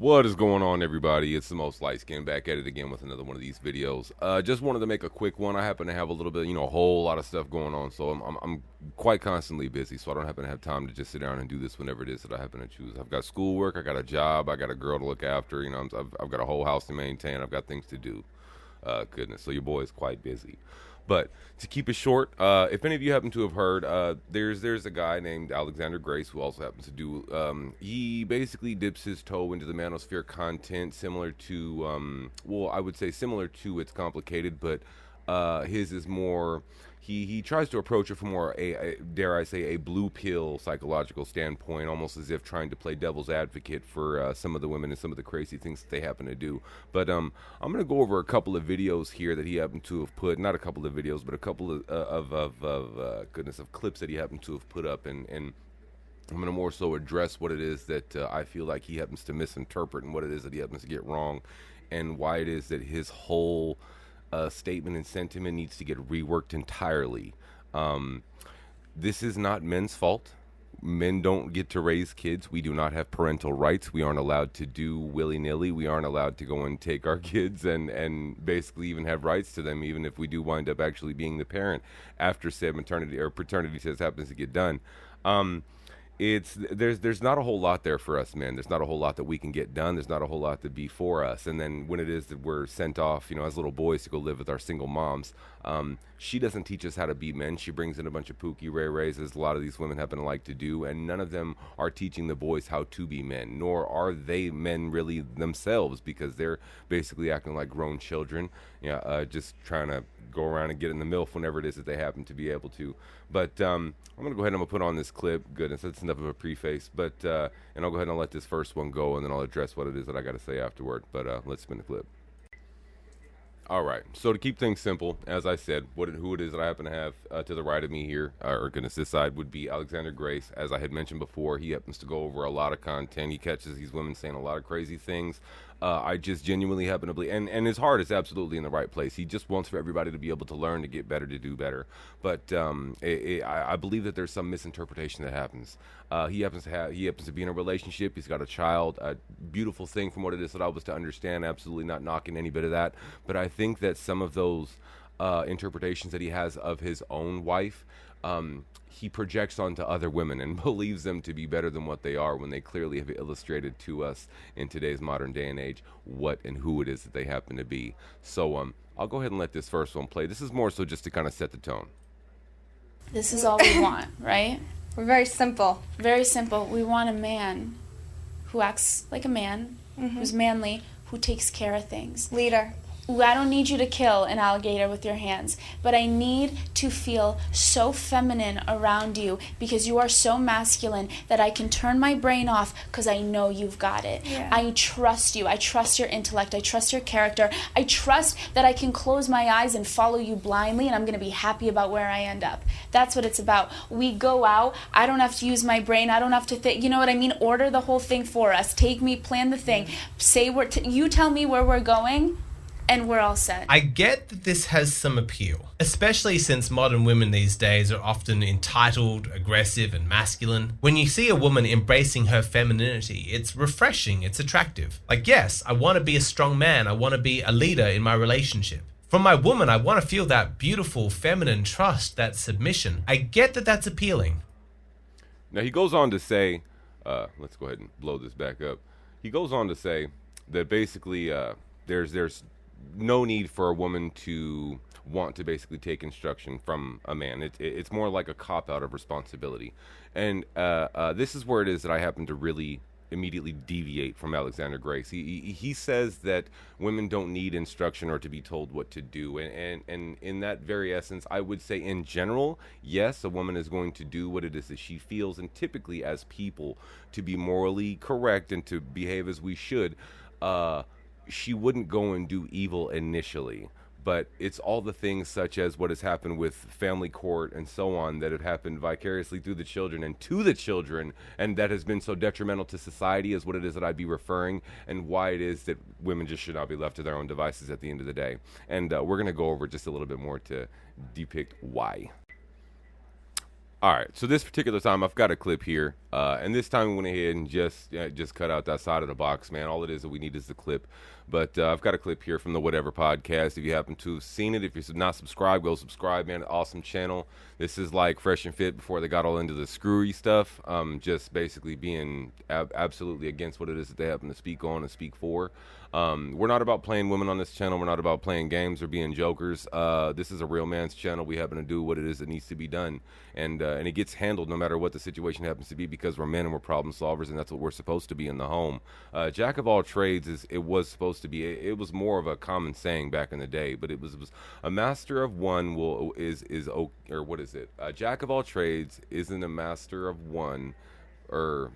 What is going on, everybody? It's the most light skin back at it again with another one of these videos. Just wanted to make a quick one. I happen to have a little bit, a whole lot of stuff going on, so I'm quite constantly busy. So I don't happen to have time to just sit down and do this whenever it is that I happen to choose. I've got schoolwork, I got a job, I got a girl to look after. I've got a whole house to maintain. I've got things to do. Goodness, so your boy is quite busy. But to keep it short, if any of you happen to have heard, there's a guy named Alexander Grace who also happens to do. He basically dips his toe into the manosphere content, similar to, I would say similar to It's Complicated, but his is more. He tries to approach it from more dare I say, a blue pill psychological standpoint, almost as if trying to play devil's advocate for some of the women and some of the crazy things that they happen to do. But I'm going to go over a couple of videos here that he happened to have put, not a couple of videos, but a couple of clips that he happened to have put up, and I'm going to more so address what it is that I feel like he happens to misinterpret and what it is that he happens to get wrong, and why it is that his whole statement and sentiment needs to get reworked entirely. This is not men's fault. Men don't get to raise kids. We do not have parental rights. We aren't allowed to do willy-nilly. We aren't allowed to go and take our kids and basically even have rights to them, even if we do wind up actually being the parent after said maternity or paternity test happens to get done. There's not a whole lot there for us men. There's not a whole lot that we can get done. There's not a whole lot to be for us. And then when it is that we're sent off, as little boys to go live with our single moms, she doesn't teach us how to be men. She brings in a bunch of pookie ray-rays, as a lot of these women happen to like to do, and none of them are teaching the boys how to be men, nor are they men really themselves, because they're basically acting like grown children, just trying to go around and get in the MILF whenever it is that they happen to be able to. But I'm going to go ahead and I'm going to put on this clip. Goodness, that's enough of a preface. But and I'll go ahead and I'll let this first one go, and then I'll address what it is that I got to say afterward. But let's spin the clip. All right, so to keep things simple, as I said, who it is that I happen to have to the right of me here, or goodness, this side would be Alexander Grace. As I had mentioned before, he happens to go over a lot of content. He catches these women saying a lot of crazy things. I just genuinely happen to believe, and his heart is absolutely in the right place. He just wants for everybody to be able to learn, to get better, to do better. But I believe that there's some misinterpretation that happens. He happens to be in a relationship. He's got a child. A beautiful thing from what it is that I was to understand. Absolutely not knocking any bit of that. But I think that some of those interpretations that he has of his own wife, he projects onto other women and believes them to be better than what they are, when they clearly have illustrated to us in today's modern day and age what and who it is that they happen to be. So I'll go ahead and let this first one play. This is more so just to kind of set the tone. This is all we want, right? We're very simple. Very simple. We want a man who acts like a man, who's manly, who takes care of things. Leader. I don't need you to kill an alligator with your hands, but I need to feel so feminine around you, because you are so masculine that I can turn my brain off because I know you've got it. Yeah. I trust you. I trust your intellect. I trust your character. I trust that I can close my eyes and follow you blindly, and I'm going to be happy about where I end up. That's what it's about. We go out. I don't have to use my brain. I don't have to think. You know what I mean? Order the whole thing for us. Take me, plan the thing. Say you tell me where we're going, and we're all set. I get that this has some appeal, especially since modern women these days are often entitled, aggressive, and masculine. When you see a woman embracing her femininity, it's refreshing, it's attractive. Like, yes, I want to be a strong man, I want to be a leader in my relationship. From my woman, I want to feel that beautiful feminine trust, that submission. I get that that's appealing. Now he goes on to say, let's go ahead and blow this back up. He goes on to say that basically there's no need for a woman to want to basically take instruction from a man. It's more like a cop-out of responsibility. And this is where it is that I happen to really immediately deviate from Alexander Grace. He says that women don't need instruction or to be told what to do. And in that very essence, I would say in general, yes, a woman is going to do what it is that she feels, and typically as people, to be morally correct and to behave as we should, she wouldn't go and do evil initially. But it's all the things such as what has happened with family court and so on that have happened vicariously through the children and to the children, and that has been so detrimental to society, is what it is that I'd be referring, and why it is that women just should not be left to their own devices at the end of the day. And we're going to go over just a little bit more to depict why. All right, so this particular time I've got a clip here, and this time we went ahead and just cut out that side of the box, man. All it is that we need is the clip, but I've got a clip here from the Whatever podcast. If you happen to have seen it, if you're not subscribed, go subscribe, man. Awesome channel. This is like Fresh and Fit before they got all into the screwy stuff. Just basically being absolutely against what it is that they happen to speak on and speak for. We're not about playing women on this channel. We're not about playing games or being jokers. This is a real man's channel. We happen to do what it is that needs to be done, and it gets handled no matter what the situation happens to be, because we're men and we're problem solvers, and that's what we're supposed to be in the home. Jack of all trades was supposed to be. It was more of a common saying back in the day, but it was a master of one or what is it? A jack of all trades isn't a master of one, or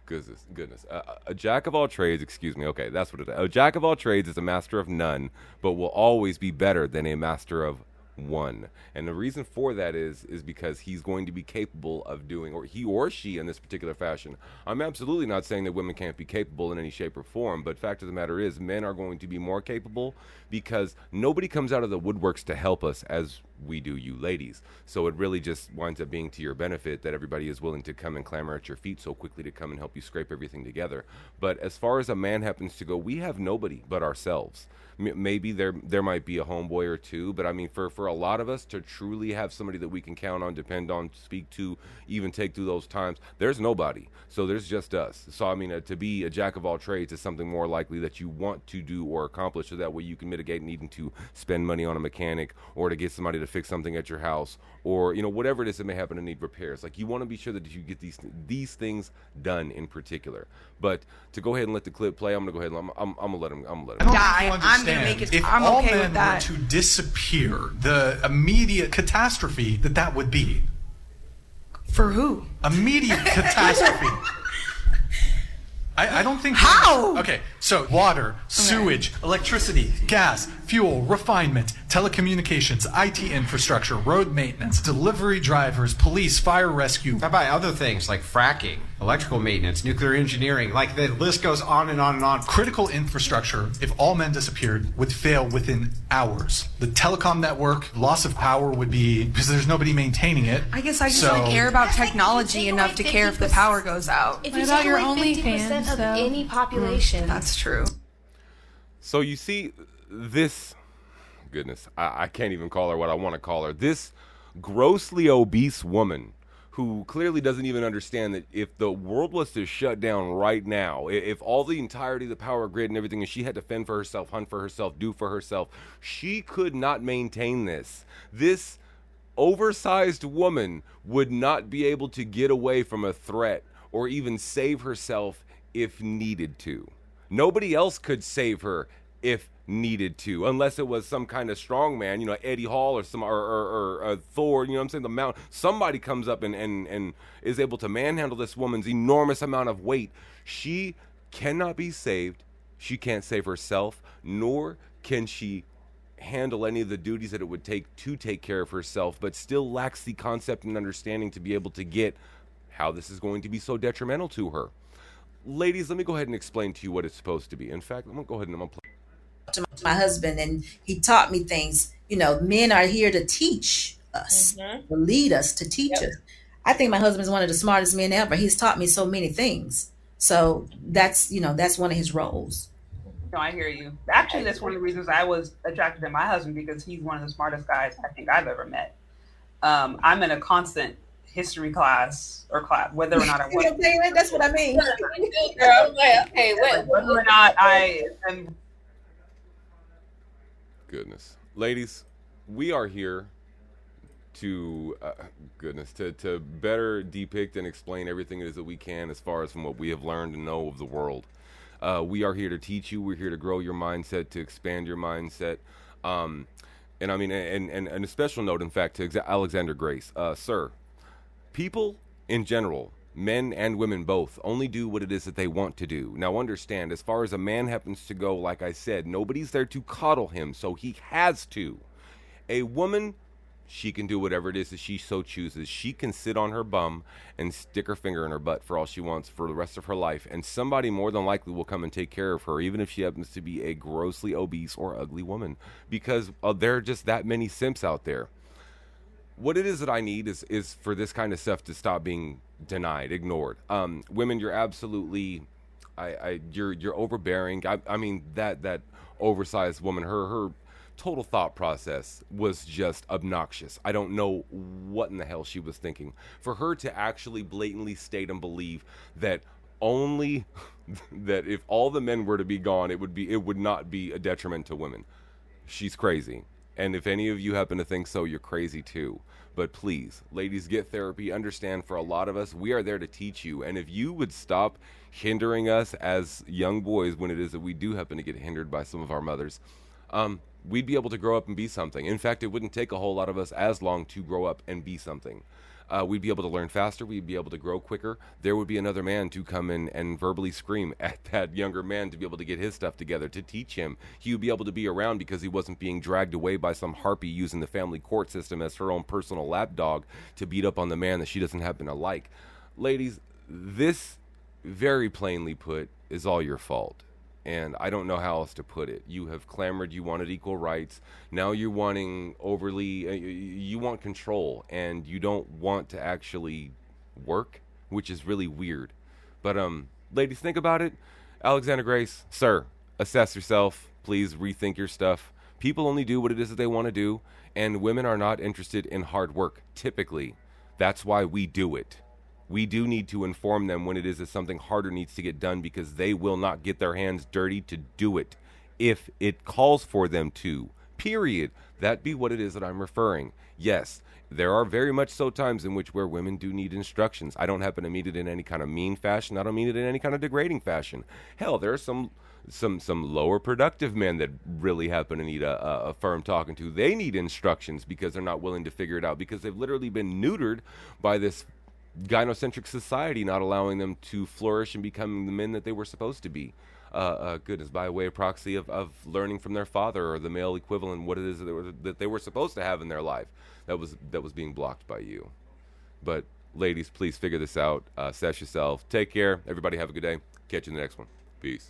goodness. A jack of all trades, excuse me. Okay, that's what it is. A jack of all trades is a master of none, but will always be better than a master of one. And the reason for that is because he's going to be capable of doing, or he or she in this particular fashion. I'm absolutely not saying that women can't be capable in any shape or form, but fact of the matter is men are going to be more capable, because nobody comes out of the woodworks to help us as we do you ladies. So it really just winds up being to your benefit that everybody is willing to come and clamor at your feet so quickly to come and help you scrape everything together. But as far as a man happens to go, we have nobody but ourselves. Maybe there might be a homeboy or two, but I mean, for a lot of us to truly have somebody that we can count on, depend on, speak to, even take through those times, there's nobody. So there's just us. So I mean, to be a jack of all trades is something more likely that you want to do or accomplish, so that way you can mitigate needing to spend money on a mechanic, or to get somebody to fix something at your house, or whatever it is that may happen to need repairs. Like, you want to be sure that you get these things done in particular. But to go ahead and let the clip play, I'm gonna go ahead and I'm gonna let him die. I'm gonna make it. If I'm all okay men with that. were to disappear, the immediate catastrophe that would be. For who? Immediate catastrophe. I don't think. How? Okay, so water, sewage, electricity, gas, fuel, refinement, telecommunications, IT infrastructure, road maintenance, delivery drivers, police, fire rescue. How about other things like fracking, electrical maintenance, nuclear engineering? Like, the list goes on and on and on. Critical infrastructure, if all men disappeared, would fail within hours. The telecom network, loss of power would be, because there's nobody maintaining it. I guess I just don't care about technology enough to care if the power goes out. If What you about take your away 50% OnlyFans, of though? any population, That's true. So you see, this, goodness, I can't even call her what I want to call her. This grossly obese woman who clearly doesn't even understand that if the world was to shut down right now, if all the entirety of the power grid and everything, and she had to fend for herself, hunt for herself, do for herself, she could not maintain this. This oversized woman would not be able to get away from a threat or even save herself if needed to. Nobody else could save her if needed to, unless it was some kind of strong man, Eddie Hall or Thor, I'm saying, the mount. Somebody comes up and is able to manhandle this woman's enormous amount of weight. She cannot be saved. She can't save herself, nor can she handle any of the duties that it would take to take care of herself, but still lacks the concept and understanding to be able to get how this is going to be so detrimental to her. Ladies, let me go ahead and explain to you what it's supposed to be. In fact, I'm going to go ahead and play. To my husband, and he taught me things. Men are here to teach us, to lead us, to teach us. I think my husband is one of the smartest men ever. He's taught me so many things. So that's one of his roles. No, I hear you. Actually, that's one of the reasons I was attracted to my husband, because he's one of the smartest guys I think I've ever met. I'm in a constant history class, whether or not I want. That's what I mean. Okay, whether or not I am. Goodness, ladies, we are here to to better depict and explain everything it is that we can, as far as from what we have learned and know of the world. We are here to teach you. We're here to grow your mindset, to expand your mindset. And I mean, and a special note, in fact, to Alexander Grace, sir. People in general, men and women both, only do what it is that they want to do. Now understand, as far as a man happens to go, like I said, nobody's there to coddle him, so he has to. A woman, she can do whatever it is that she so chooses. She can sit on her bum and stick her finger in her butt for all she wants for the rest of her life, and somebody more than likely will come and take care of her, even if she happens to be a grossly obese or ugly woman, because there are just that many simps out there. what it is that I need is for this kind of stuff to stop being denied, ignored. Women, you're absolutely, you're overbearing. I mean that oversized woman, her total thought process was just obnoxious. I don't know what in the hell she was thinking. For her to actually blatantly state and believe that only that if all the men were to be gone, it would not be a detriment to women. She's crazy. And if any of you happen to think so, you're crazy too. But please, ladies, get therapy. Understand, for a lot of us, we are there to teach you. And if you would stop hindering us as young boys when it is that we do happen to get hindered by some of our mothers, we'd be able to grow up and be something. In fact, it wouldn't take a whole lot of us as long to grow up and be something. We'd be able to learn faster. We'd be able to grow quicker. There would be another man to come in and verbally scream at that younger man to be able to get his stuff together, to teach him. He would be able to be around because he wasn't being dragged away by some harpy using the family court system as her own personal lapdog to beat up on the man that she doesn't happen to like. Ladies, this, very plainly put, is all your fault. And I don't know how else to put it. You have clamored, you wanted equal rights. Now you're wanting you want control, and you don't want to actually work, which is really weird. But ladies, think about it. Alexander Grace, sir, assess yourself. Please rethink your stuff. People only do what it is that they want to do, and women are not interested in hard work, typically. That's why we do it. We do need to inform them when it is that something harder needs to get done, because they will not get their hands dirty to do it if it calls for them to. Period. That be what it is that I'm referring. Yes, there are very much so times in which where women do need instructions. I don't happen to mean it in any kind of mean fashion. I don't mean it in any kind of degrading fashion. Hell, there are some lower productive men that really happen to need a firm talking to. They need instructions because they're not willing to figure it out, because they've literally been neutered by this gynocentric society, not allowing them to flourish and becoming the men that they were supposed to be. Goodness, by way of proxy of learning from their father or the male equivalent, what it is that they were supposed to have in their life that was being blocked by you. But ladies, please figure this out. Assess yourself. Take care. Everybody have a good day. Catch you in the next one. Peace.